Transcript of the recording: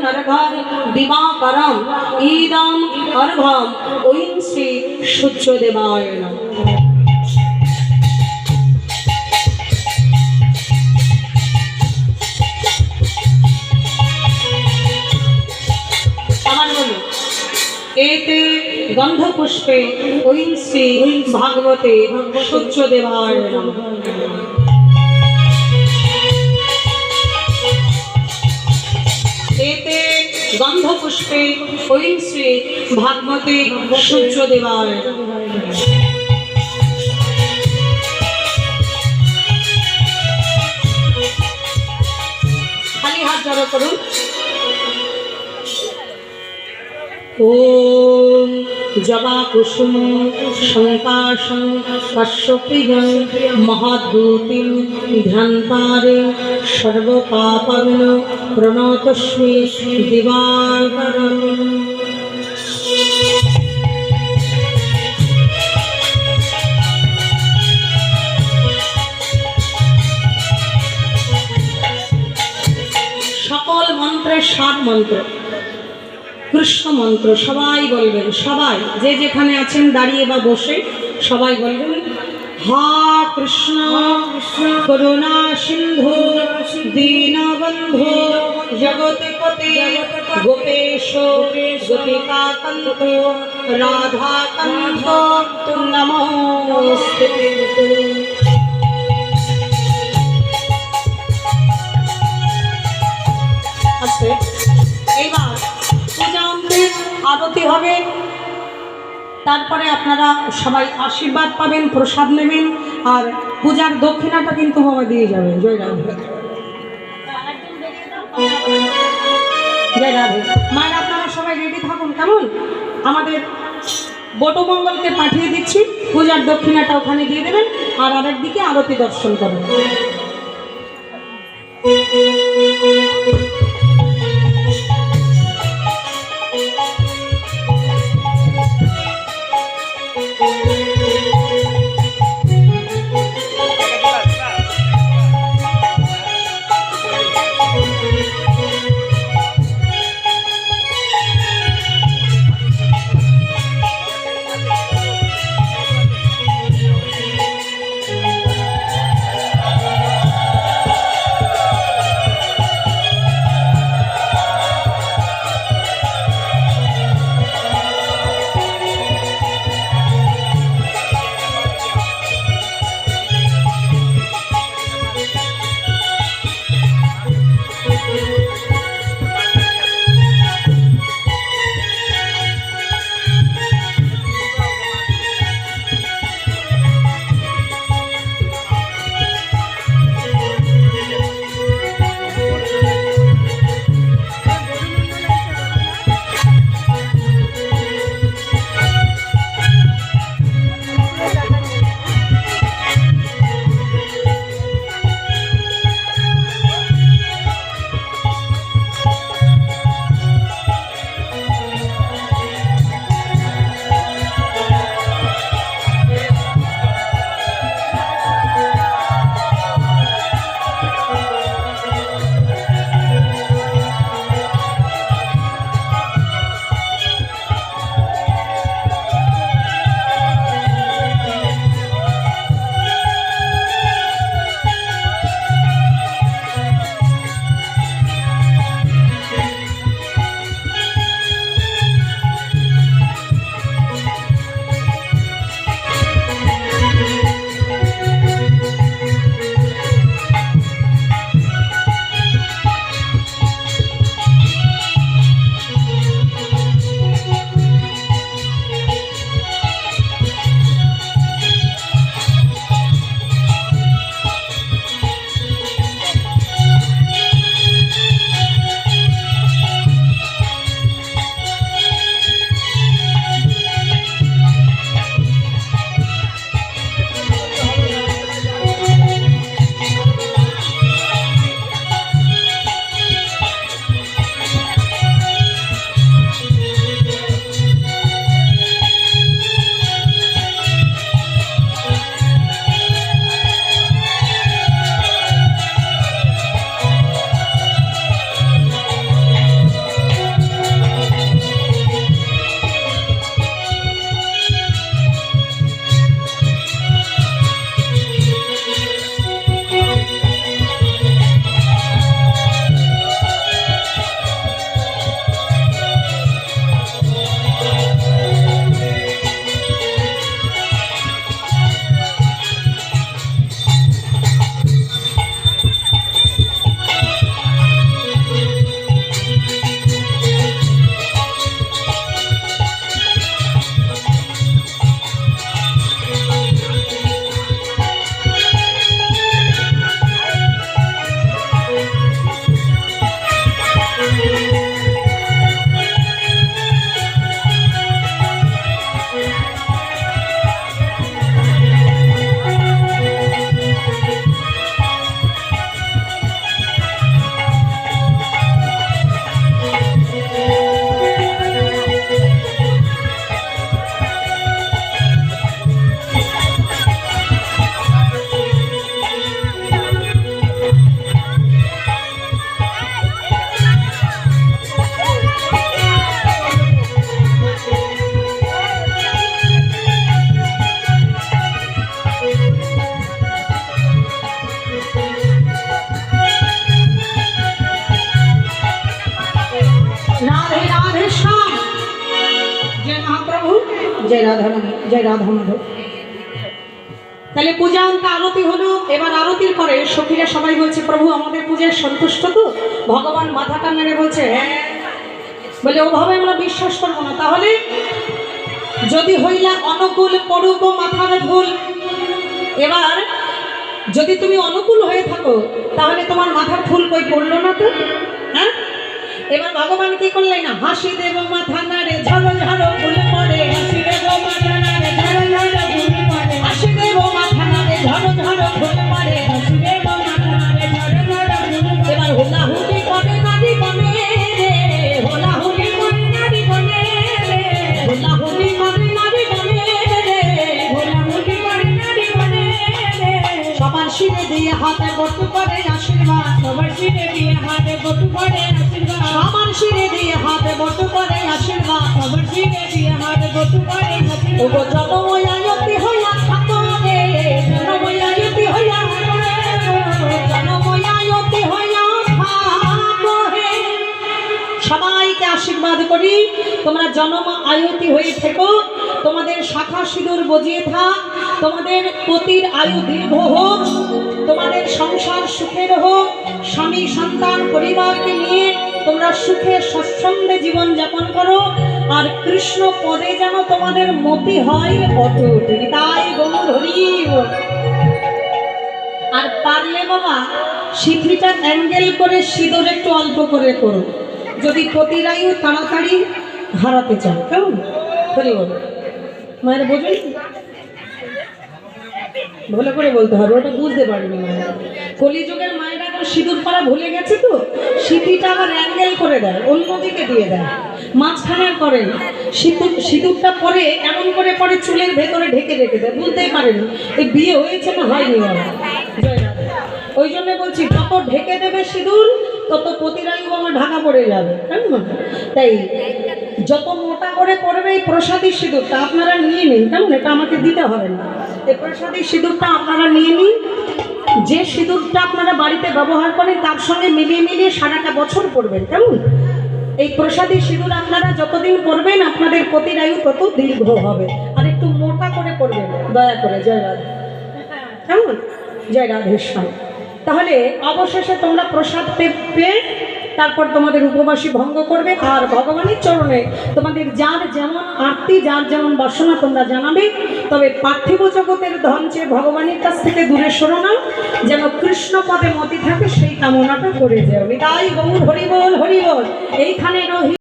নরঘর দিবাকরম ঈদম অর্ঘম ঐং শ্রী সূর্যদেবায় নমঃ। एते गंधपुष्पे ঐং শ্রী ভাগবতে সূর্যদেবায় নমঃ। एते गंधपुष्पे ঐং শ্রী ভাগবতে সূর্যদেবায় নমঃ। খালি হাত জড়ো করুন। ओम जवा कुसुम शंकाशं कश्यपियं महद्भूतिं ध्यानतारे सर्वपापविन प्रणतस्मै दिवाकरम्। सकल मंत्रे सात मंत्र कृष्ण मंत्र सबाई बोलबेन, सबाई जे जेखाने आছেন দাঁড়িয়ে বা বসে সবাই বলবেন हा कृष्ण करुणा सिंधु दीनबंधु जगत्पते गोपेश गोपिका कांत राधा कांत नमोस्तुते। আচ্ছা এবার आरती হবে, তারপরে আপনারা সবাই আশীর্বাদ পাবেন, প্রসাদ নেবেন আর পূজার দক্ষিণাটা কিন্তু বাবা দিয়ে যাবেন। জয় রাধে, জয় রাধে। মায়ের আপনারা সবাই রেডি থাকুন কেমন? আমাদের বটমঙ্গলকে পাঠিয়ে দিচ্ছি, পূজার দক্ষিণাটা ওখানে দিয়ে দেবেন আর আরেকদিকে আরতি দর্শন করবেন। জয় রাধা রানী, জয় রাধা মাধব। তাহলে পূজা অন্ত আরতি হলো। এবার আরতির পরে সখীরা সবাই বলছে প্রভু আমাদের পূজায় সন্তুষ্ট তো? ভগবান মাথাটা নেড়ে বলছে হ্যাঁ। বলে ওভাবে আমরা বিশ্বাস করবো না। তাহলে যদি হইলা অনুকূল পড়ুক মাথার ভুল। এবার যদি তুমি অনুকূল হয়ে থাকো তাহলে তোমার মাথার ফুল কই পড়লো না তো? হ্যাঁ, এবার ভগবান কি করলেন না, হাসি দেব মাথা নাড়ে ঝাড়ো ঝাড়ো ফুল পড়ে, হাসি দেব মাথা নাড়ে ঝাড়ো ঝাড়ো ফুল পড়ে, হাসি দেব মাথা নাড়ে ঝাড়ো ঝাড়ো ফুল পড়ে, হাসি দেব মাথা নাড়ে ঝাড়ো ঝাড়ো ফুল পড়ে। এবার হুলা হুলি করে নারী বনে রে, হুলা হুলি করে নারী বনে রে, হুলা হুলি করে নারী বনে রে, হুলা হুলি করে নারী বনে রে। সবার শিরে দিয়ে হাতে বটু করে আশীর্বাদ, সবার শিরে দিয়ে হাতে বটু করে আশীর্বাদ, সবার শিরে দিয়ে হাতে বটু করে আশীর্বাদ, সবার শিরে দিয়ে হাতে বটু করে আশীর্বাদ। ওগো জনময়ায়তি হইয়া থাকো রে, জনময়ায়তি হইয়া থাকো রে, জনময়ায়তি হইয়া থাকো রে। সবাইকে আশীর্বাদ করি তোমরা জনম আয়তি হয়ে থেকো, তোমাদের শাখা সিঁদুর বজিয়ে থাক, তোমাদের পতির আয়ু দীর্ঘ হোক, তোমাদের সংসার সুখের হোক, স্বামী সন্তান পরিবারকে নিয়ে তোমরা সুখে স্বচ্ছন্দে জীবন যাপন করো, আর কৃষ্ণ পদে যেন তোমাদের মতি হয় অটুট। তাই গৌর হরি। আর পারলে বাবা সিঁথিটা অ্যাঙ্গেল করে সিঁদুর একটু অল্প করে করো, যদি পতির আয়ু তাড়াতাড়ি হারাতে চাও। কেমন হরি বল মায়ের বোঝেন, ভালো করে বলতে হবে, ওটা বুঝতে পারিনি মায়েরা। কলিযুগের মায়েরা এখন সিঁদুর পরা ভুলে গেছে তো, সিঁথিটা আবার অ্যাঙ্গেল করে দেয়, অন্যদিকে দিয়ে দেয়, মাঝখানে আর করে না। সিঁদুরটা পরে এমন করে পরে চুলের ভেতরে ঢেকে রেখে দেয়, বুঝতেই পারেনি এই বিয়ে হয়েছে না হয়নি বাবা। জয় রাধা। ওই জন্য বলছি যত ঢেকে দেবে সিঁদুর তত প্রতিরায়ু আমার ঢাকা পড়ে যাবে। তাই যত মোটা করে পড়বে এই প্রসাদী সিঁদুরটা আপনারা নিয়ে নিন, কেমন? এটা আমাকে দিতে হবে না, এই প্রসাদী সিঁদুরটা আপনারা নিয়ে নিন। যে সিঁদুরটা আপনারা বাড়িতে ব্যবহার করেন তার সঙ্গে মিলিয়ে মিলিয়ে সারাটা বছর পড়বেন, কেমন? এই প্রসাদী সিঁদুর আপনারা যতদিন পড়বেন আপনাদের প্রতিরায়ু তত দীর্ঘ হবে। আর একটু মোটা করে পড়বেন দয়া করে। জয় রাধা। কেমন? জয় রাধেশ্যাম। তাহলে অবশেষে তোমরা প্রসাদ পেয়ে তারপর তোমাদের উপবাসী ভঙ্গ করবে, আর ভগবানের চরণে তোমাদের যার যেমন আরতি যার যেমন বাসনা তোমরা জানাবে। তবে পার্থিব জগতের ধন চেয়ে ভগবানের কাছ থেকে দূরে সরো না, যেন কৃষ্ণ পদে মতি থাকে সেই কামনাটা করে যাও। তাই গৌর হরি বল হরি বল। এইখানে রহি